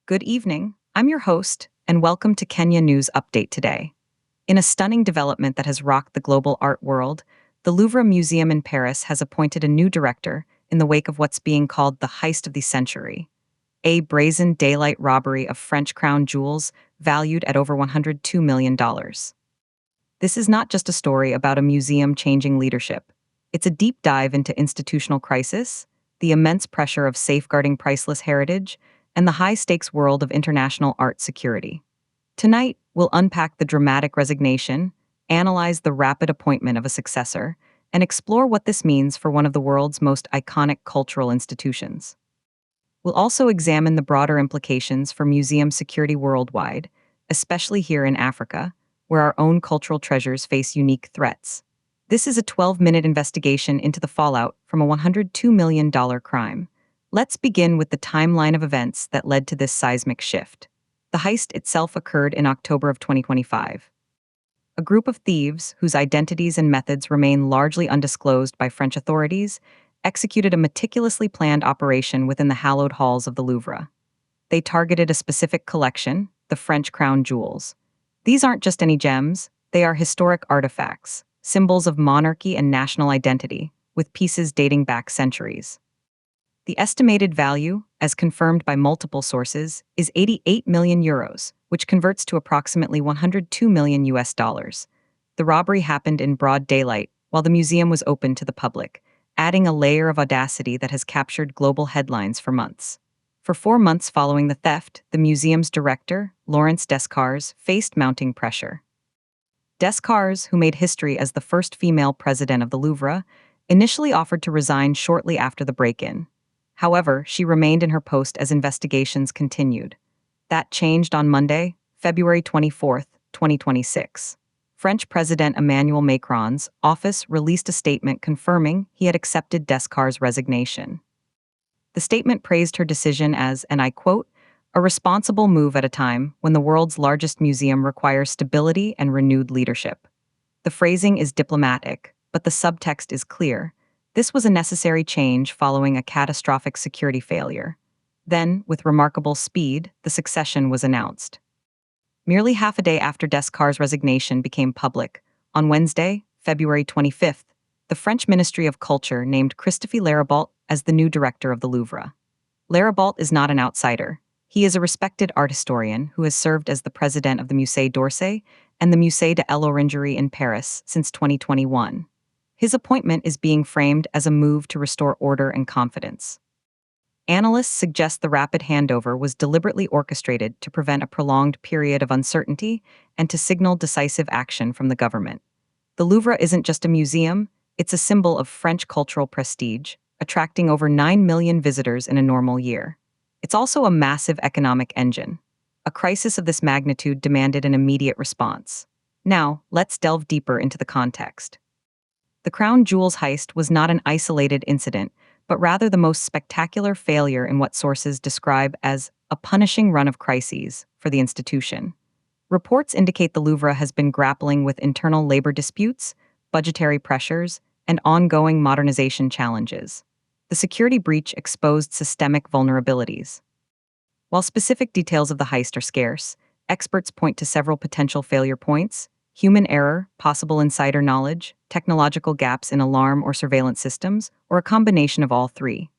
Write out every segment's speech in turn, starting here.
Good evening. I'm your host, and welcome to Kenya News Update today. In a stunning development that has rocked the global art world, the Louvre Museum in Paris has appointed a new director in the wake of what's being called the heist of the century, a brazen daylight robbery of French crown jewels valued at over $102 million. This is not just a story about a museum changing leadership. It's a deep dive into institutional crisis, the immense pressure of safeguarding priceless heritage, and the high-stakes world of international art security. Tonight, we'll unpack the dramatic resignation, analyze the rapid appointment of a successor, and explore what this means for one of the world's most iconic cultural institutions. We'll also examine the broader implications for museum security worldwide, especially here in Africa, where our own cultural treasures face unique threats. This is a 12-minute investigation into the fallout from a $102 million crime. Let's begin with the timeline of events that led to this seismic shift. The heist itself occurred in October of 2025. A group of thieves, whose identities and methods remain largely undisclosed by French authorities, executed a meticulously planned operation within the hallowed halls of the Louvre. They targeted a specific collection, the French crown jewels. These aren't just any gems, they are historic artifacts, symbols of monarchy and national identity, with pieces dating back centuries. The estimated value, as confirmed by multiple sources, is 88 million euros, which converts to approximately 102 million US dollars. The robbery happened in broad daylight, while the museum was open to the public, adding a layer of audacity that has captured global headlines for months. For 4 months following the theft, the museum's director, Laurence Descartes, faced mounting pressure. Descartes, who made history as the first female president of the Louvre, initially offered to resign shortly after the break-in. However, she remained in her post as investigations continued. That changed on Monday, February 24, 2026. French President Emmanuel Macron's office released a statement confirming he had accepted Descartes' resignation. The statement praised her decision as, and I quote, "a responsible move at a time when the world's largest museum requires stability and renewed leadership." The phrasing is diplomatic, but the subtext is clear. This was a necessary change following a catastrophic security failure. Then, with remarkable speed, the succession was announced. Merely half a day after Descartes' resignation became public, on Wednesday, February 25th, the French Ministry of Culture named Christophe Leribault as the new director of the Louvre. Leribault is not an outsider. He is a respected art historian who has served as the president of the Musée d'Orsay and the Musée de l'Orangerie in Paris since 2021. His appointment is being framed as a move to restore order and confidence. Analysts suggest the rapid handover was deliberately orchestrated to prevent a prolonged period of uncertainty and to signal decisive action from the government. The Louvre isn't just a museum, it's a symbol of French cultural prestige, attracting over 9 million visitors in a normal year. It's also a massive economic engine. A crisis of this magnitude demanded an immediate response. Now, let's delve deeper into the context. The crown jewels heist was not an isolated incident, but rather the most spectacular failure in what sources describe as a punishing run of crises for the institution. Reports indicate the Louvre has been grappling with internal labor disputes, budgetary pressures, and ongoing modernization challenges. The security breach exposed systemic vulnerabilities. While specific details of the heist are scarce, experts point to several potential failure points: human error, possible insider knowledge, technological gaps in alarm or surveillance systems, or a combination of all three.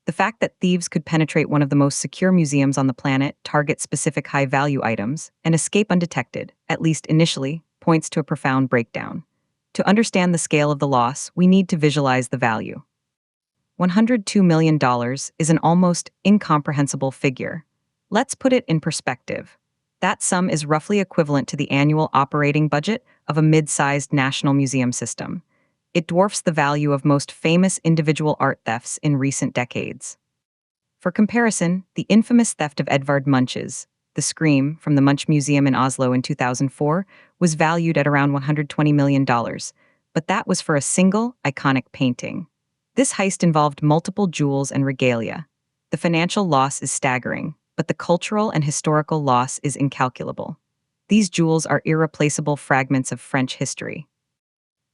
The fact that thieves could penetrate one of the most secure museums on the planet, target specific high-value items, and escape undetected, at least initially, points to a profound breakdown. To understand the scale of the loss, we need to visualize the value. $102 million is an almost incomprehensible figure. Let's put it in perspective. That sum is roughly equivalent to the annual operating budget of a mid-sized national museum system. It dwarfs the value of most famous individual art thefts in recent decades. For comparison, the infamous theft of Edvard Munch's, The Scream, from the Munch Museum in Oslo in 2004, was valued at around $120 million, but that was for a single, iconic painting. This heist involved multiple jewels and regalia. The financial loss is staggering, but the cultural and historical loss is incalculable. These jewels are irreplaceable fragments of French history.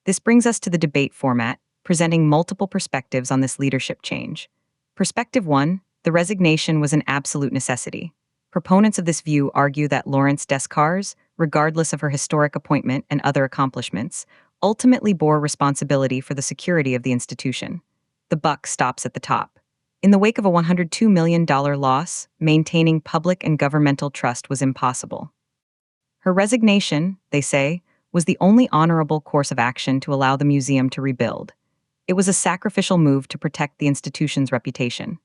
This brings us to the debate format, presenting multiple perspectives on this leadership change. Perspective 1, the resignation was an absolute necessity. Proponents of this view argue that Laurence Descartes, regardless of her historic appointment and other accomplishments, ultimately bore responsibility for the security of the institution. The buck stops at the top. In the wake of a $102 million loss, maintaining public and governmental trust was impossible. Her resignation, they say, was the only honorable course of action to allow the museum to rebuild. It was a sacrificial move to protect the institution's reputation.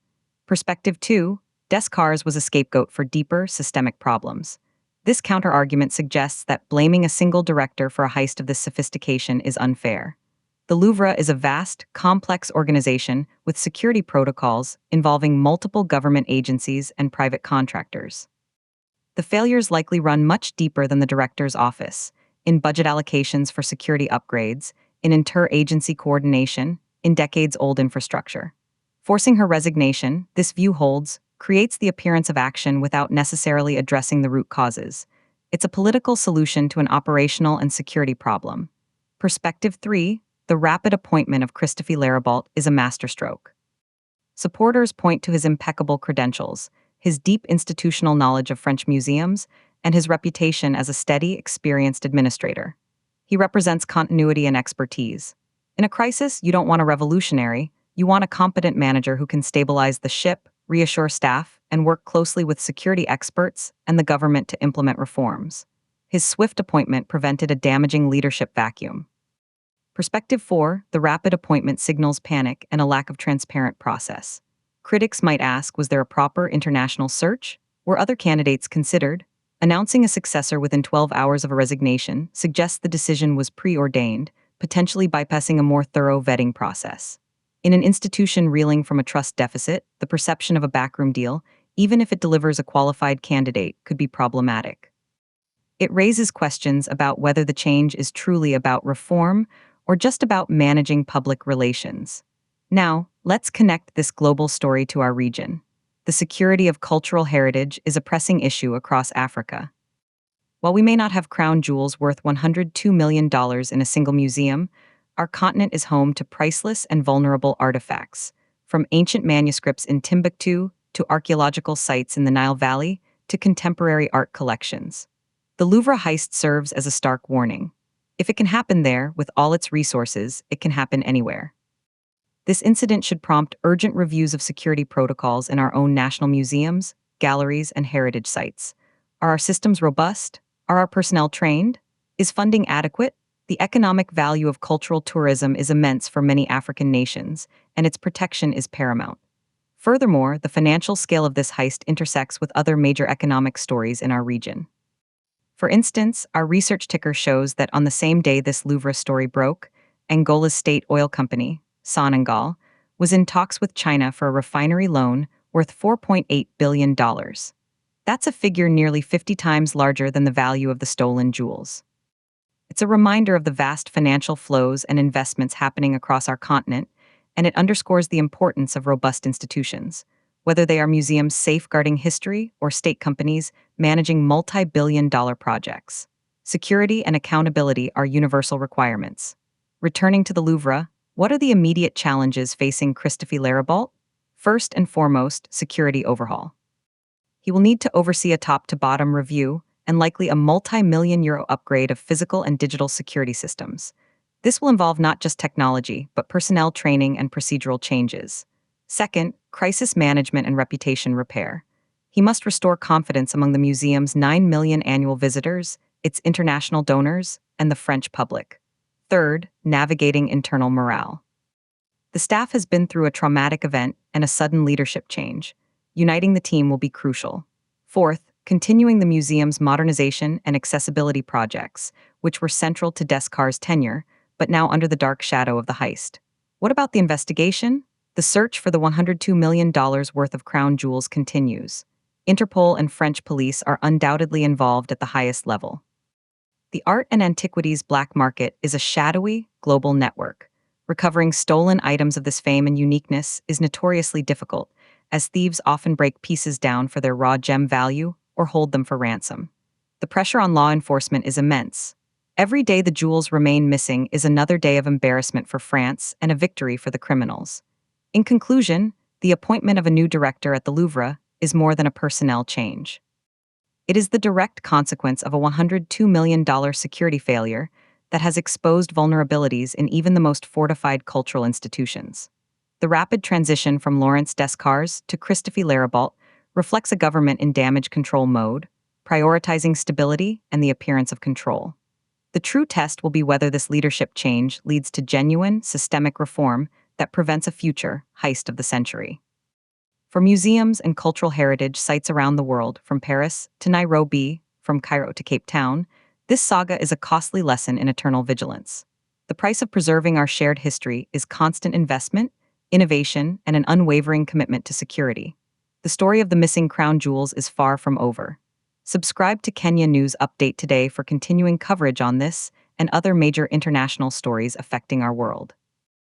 Perspective 2, Descartes was a scapegoat for deeper, systemic problems. This counterargument suggests that blaming a single director for a heist of this sophistication is unfair. The Louvre is a vast, complex organization with security protocols involving multiple government agencies and private contractors. The failures likely run much deeper than the director's office, in budget allocations for security upgrades, in inter-agency coordination, in decades-old infrastructure. Forcing her resignation, this view holds, creates the appearance of action without necessarily addressing the root causes. It's a political solution to an operational and security problem. Perspective 3, the rapid appointment of Christophe Leribault is a masterstroke. Supporters point to his impeccable credentials, his deep institutional knowledge of French museums, and his reputation as a steady, experienced administrator. He represents continuity and expertise. In a crisis, you don't want a revolutionary, you want a competent manager who can stabilize the ship, reassure staff, and work closely with security experts and the government to implement reforms. His swift appointment prevented a damaging leadership vacuum. Perspective 4, the rapid appointment signals panic and a lack of transparent process. Critics might ask, was there a proper international search? Were other candidates considered? Announcing a successor within 12 hours of a resignation suggests the decision was preordained, potentially bypassing a more thorough vetting process. In an institution reeling from a trust deficit, the perception of a backroom deal, even if it delivers a qualified candidate, could be problematic. It raises questions about whether the change is truly about reform or just about managing public relations. Now, let's connect this global story to our region. The security of cultural heritage is a pressing issue across Africa. While we may not have crown jewels worth $102 million in a single museum, our continent is home to priceless and vulnerable artifacts, from ancient manuscripts in Timbuktu to archaeological sites in the Nile Valley to contemporary art collections. The Louvre heist serves as a stark warning. If it can happen there, with all its resources, it can happen anywhere. This incident should prompt urgent reviews of security protocols in our own national museums, galleries, and heritage sites. Are our systems robust? Are our personnel trained? Is funding adequate? The economic value of cultural tourism is immense for many African nations, and its protection is paramount. Furthermore, the financial scale of this heist intersects with other major economic stories in our region. For instance, our research ticker shows that on the same day this Louvre story broke, Angola's state oil company, Sonangol, was in talks with China for a refinery loan worth $4.8 billion. That's a figure nearly 50 times larger than the value of the stolen jewels. It's a reminder of the vast financial flows and investments happening across our continent, and it underscores the importance of robust institutions, whether they are museums safeguarding history or state companies managing multi-billion-dollar projects. Security and accountability are universal requirements. Returning to the Louvre, what are the immediate challenges facing Christophe Leribault? First and foremost, security overhaul. He will need to oversee a top-to-bottom review and likely a multi-million-euro upgrade of physical and digital security systems. This will involve not just technology, but personnel training and procedural changes. Second, crisis management and reputation repair. He must restore confidence among the museum's 9 million annual visitors, its international donors, and the French public. Third, navigating internal morale. The staff has been through a traumatic event and a sudden leadership change. Uniting the team will be crucial. Fourth, continuing the museum's modernization and accessibility projects, which were central to Descartes' tenure, but now under the dark shadow of the heist. What about the investigation? The search for the $102 million worth of crown jewels continues. Interpol and French police are undoubtedly involved at the highest level. The art and antiquities black market is a shadowy, global network. Recovering stolen items of this fame and uniqueness is notoriously difficult, as thieves often break pieces down for their raw gem value or hold them for ransom. The pressure on law enforcement is immense. Every day the jewels remain missing is another day of embarrassment for France and a victory for the criminals. In conclusion, the appointment of a new director at the Louvre is more than a personnel change. It is the direct consequence of a $102 million security failure that has exposed vulnerabilities in even the most fortified cultural institutions. The rapid transition from Lawrence Descartes to Christophe Leribault reflects a government in damage control mode, prioritizing stability and the appearance of control. The true test will be whether this leadership change leads to genuine, systemic reform that prevents a future heist of the century. For museums and cultural heritage sites around the world, from Paris to Nairobi, from Cairo to Cape Town, this saga is a costly lesson in eternal vigilance. The price of preserving our shared history is constant investment, innovation, and an unwavering commitment to security. The story of the missing crown jewels is far from over. Subscribe to Kenya News Update today for continuing coverage on this and other major international stories affecting our world.